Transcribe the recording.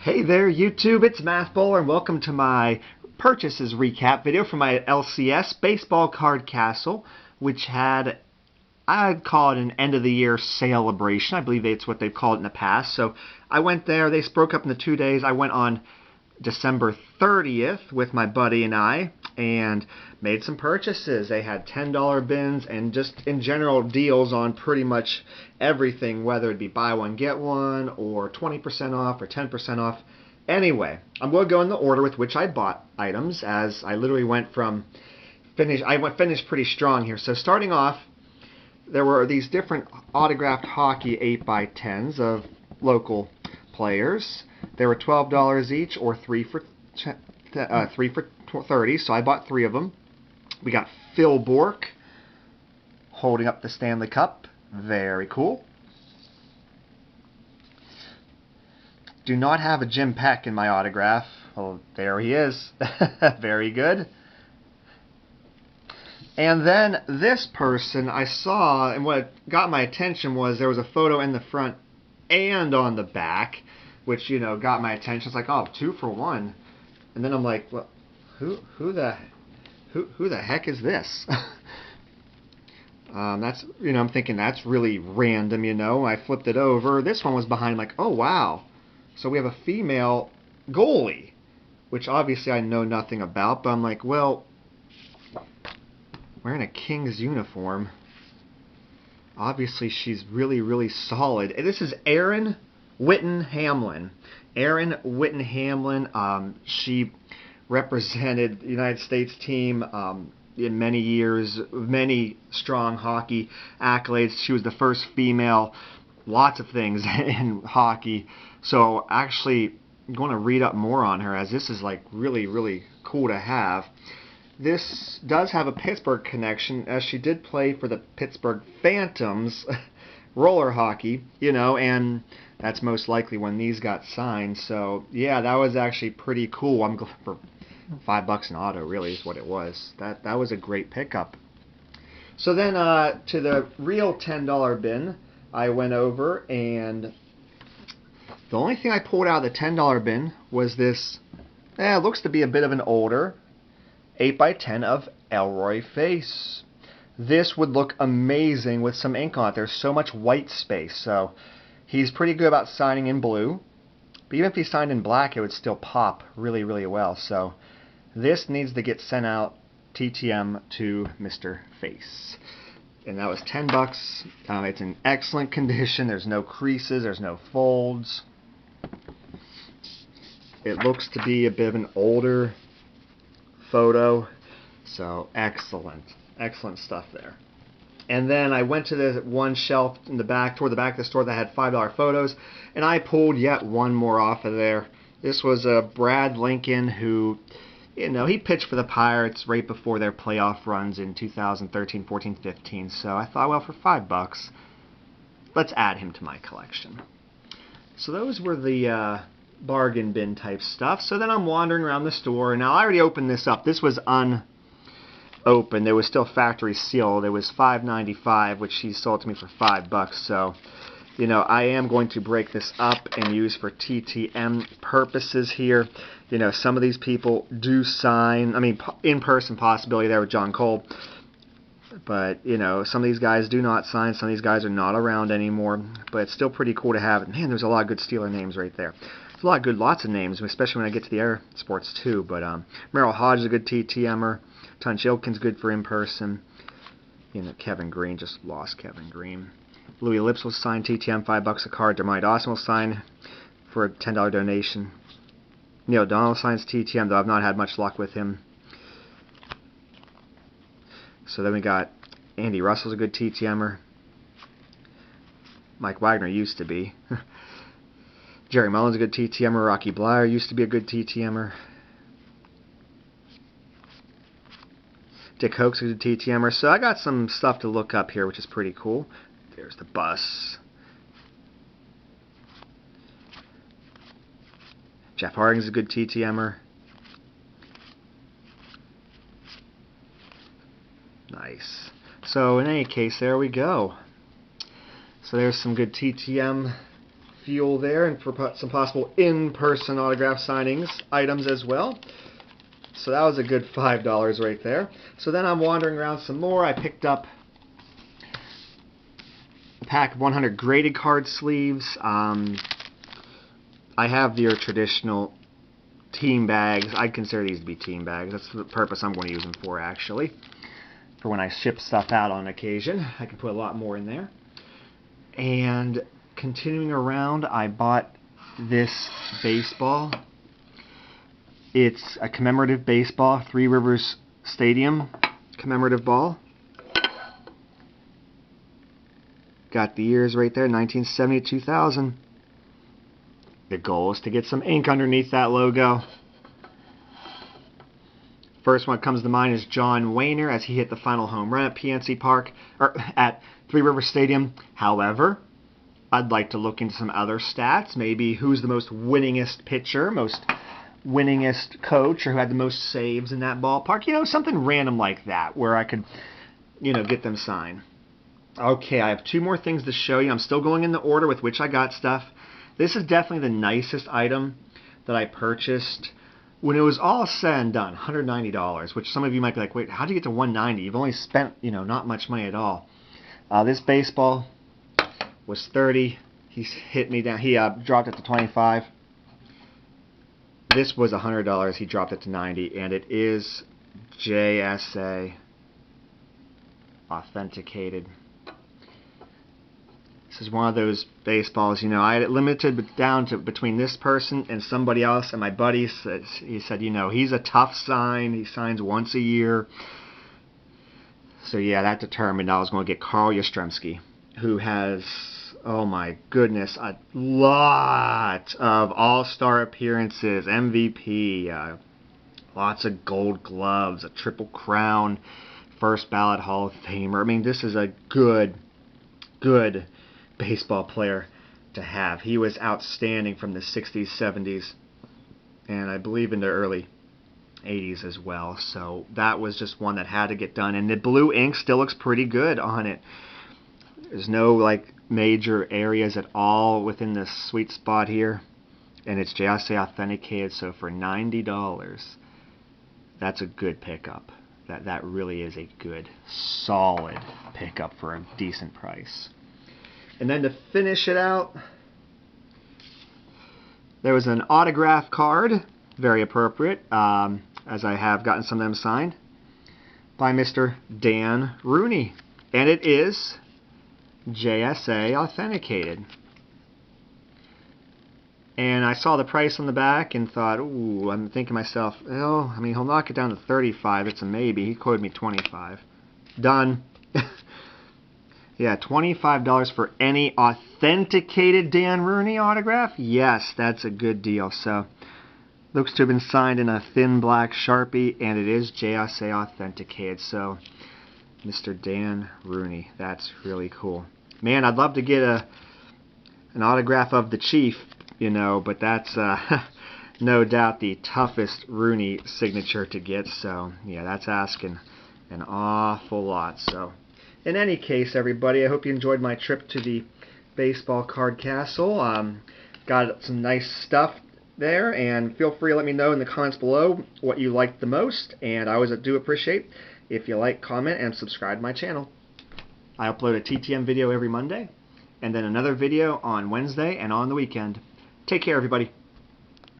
Hey there YouTube, it's Math Bowler and welcome to my purchases recap video for my LCS Baseball Card Castle, which had, I'd call it an end of the year celebration. I believe it's what they've called it in the past. So I went there, they broke up into 2 days. I went on December 30th with my buddy and I and made some purchases. They had $10 bins and just in general deals on pretty much everything, whether it be buy one get one or 20% off or 10% off. Anyway, I'm going to go in the order with which I bought items, as I literally went from finished pretty strong here. So starting off, there were these different autographed hockey 8x10s of local players. They were $12 each, or three for 30. So I bought 3 of them. We got Phil Bourque holding up the Stanley Cup. Very cool. Do not have a Jim Peck in my autograph. Oh, there he is. Very good. And then this person I saw, and what got my attention was there was a photo in the front and on the back, which, you know, got my attention. It's like, oh, 2 for 1. And then I'm like, well, who the heck is this? That's, you know, I'm thinking that's really random, you know. I flipped it over. This one was behind. I'm like, oh wow. So we have a female goalie, which obviously I know nothing about. But I'm like, well, wearing a King's uniform. Obviously, she's really, really solid. And this is Erin Whitten-Hamlen. Erin Whitten-Hamlen. She represented the United States team in many years, many strong hockey accolades. She was the first female, lots of things in hockey. So actually, I'm going to read up more on her, as this is like really, really cool to have. This does have a Pittsburgh connection, as she did play for the Pittsburgh Phantoms roller hockey, you know, and that's most likely when these got signed. So yeah, that was actually pretty cool. I'm glad for $5 an auto, really is what it was. That was a great pickup. So then to the real $10 bin, I went over, and the only thing I pulled out of the $10 bin was this. It looks to be a bit of an older 8x10 of Elroy Face. This would look amazing with some ink on it. There's so much white space, so he's pretty good about signing in blue. But even if he signed in black, it would still pop really, really well. So this needs to get sent out TTM to Mr. Face. And that was $10. It's in excellent condition. There's no creases. There's no folds. It looks to be a bit of an older photo. So excellent. Excellent stuff there. And then I went to the one shelf in the back, toward the back of the store that had $5 photos, and I pulled yet one more off of there. This was Brad Lincoln, who, you know, he pitched for the Pirates right before their playoff runs in 2013, 14, 15. So I thought, well, for $5, let's add him to my collection. So those were the bargain bin type stuff. So then I'm wandering around the store. Now I already opened this up. This was unopened. It was still factory sealed. It was $5.95, which he sold to me for $5. So, you know, I am going to break this up and use for TTM purposes here. You know, some of these people do sign. I mean, in-person possibility there with John Cole. But, you know, some of these guys do not sign. Some of these guys are not around anymore. But it's still pretty cool to have. Man, there's a lot of good Steeler names right there. There's a lot of good, lots of names, especially when I get to the air sports too. But Merrill Hodge is a good TTMer. Tunch Ilkin's good for in-person. You know, Kevin Green, just lost Kevin Green. Louis Lips will sign TTM, $5 a card. Dermot Dawson will sign for a $10 donation. Neil Donald signs TTM, though I've not had much luck with him. So then we got Andy Russell's a good TTMer. Mike Wagner used to be. Jerry Mullen's a good TTMer. Rocky Blyer used to be a good TTMer. Dick Hoke's a good TTMer. So I got some stuff to look up here, which is pretty cool. There's the bus. Jeff Hardigan's a good TTMer. Nice. So in any case, there we go. So there's some good TTM fuel there, and for some possible in-person autograph signings items as well. So that was a good $5 right there. So then I'm wandering around some more. I picked up a pack of 100 graded card sleeves. I have your traditional team bags. I'd consider these to be team bags. That's the purpose I'm going to use them for, actually. For when I ship stuff out on occasion. I can put a lot more in there. And continuing around, I bought this baseball. It's a commemorative baseball, Three Rivers Stadium commemorative ball. Got the years right there, 1970 to 2000. The goal is to get some ink underneath that logo. First one that comes to mind is John Wayner as he hit the final home run at PNC Park, or at Three Rivers Stadium. However, I'd like to look into some other stats. Maybe who's the most winningest pitcher, most winningest coach, or who had the most saves in that ballpark. You know, something random like that where I could, you know, get them signed. Okay, I have two more things to show you. I'm still going in the order with which I got stuff. This is definitely the nicest item that I purchased. When it was all said and done, $190, which some of you might be like, wait, how'd you get to $190? You've only spent, you know, not much money at all. This baseball was $30. He hit me down. He dropped it to $25. This was $100. He dropped it to $90, and it is JSA authenticated. This is one of those baseballs, you know, I had it limited down to between this person and somebody else, and my buddy said, you know, he's a tough sign. He signs once a year. So yeah, that determined I was going to get Carl Yastrzemski, who has, oh my goodness, a lot of all-star appearances, MVP, lots of gold gloves, a triple crown, first ballot Hall of Famer. I mean, this is a good baseball player to have. He was outstanding from the 60s, 70s, and I believe in the early 80s as well. So that was just one that had to get done. And the blue ink still looks pretty good on it. There's no like major areas at all within the sweet spot here. And it's JSA authenticated, so for $90, that's a good pickup. That really is a good, solid pickup for a decent price. And then to finish it out, there was an autograph card, very appropriate, as I have gotten some of them signed, by Mr. Dan Rooney. And it is JSA authenticated. And I saw the price on the back and thought, ooh, I'm thinking to myself, well, I mean, he'll knock it down to 35. It's a maybe. He quoted me 25. Done. Yeah, $25 for any authenticated Dan Rooney autograph? Yes, that's a good deal. So, looks to have been signed in a thin black Sharpie, and it is JSA authenticated. So, Mr. Dan Rooney, that's really cool. Man, I'd love to get an autograph of the Chief, you know, but that's no doubt the toughest Rooney signature to get. So, yeah, that's asking an awful lot. So, in any case, everybody, I hope you enjoyed my trip to the baseball card castle. Got some nice stuff there, and feel free to let me know in the comments below what you liked the most. And I always do appreciate if you like, comment, and subscribe to my channel. I upload a TTM video every Monday, and then another video on Wednesday and on the weekend. Take care, everybody.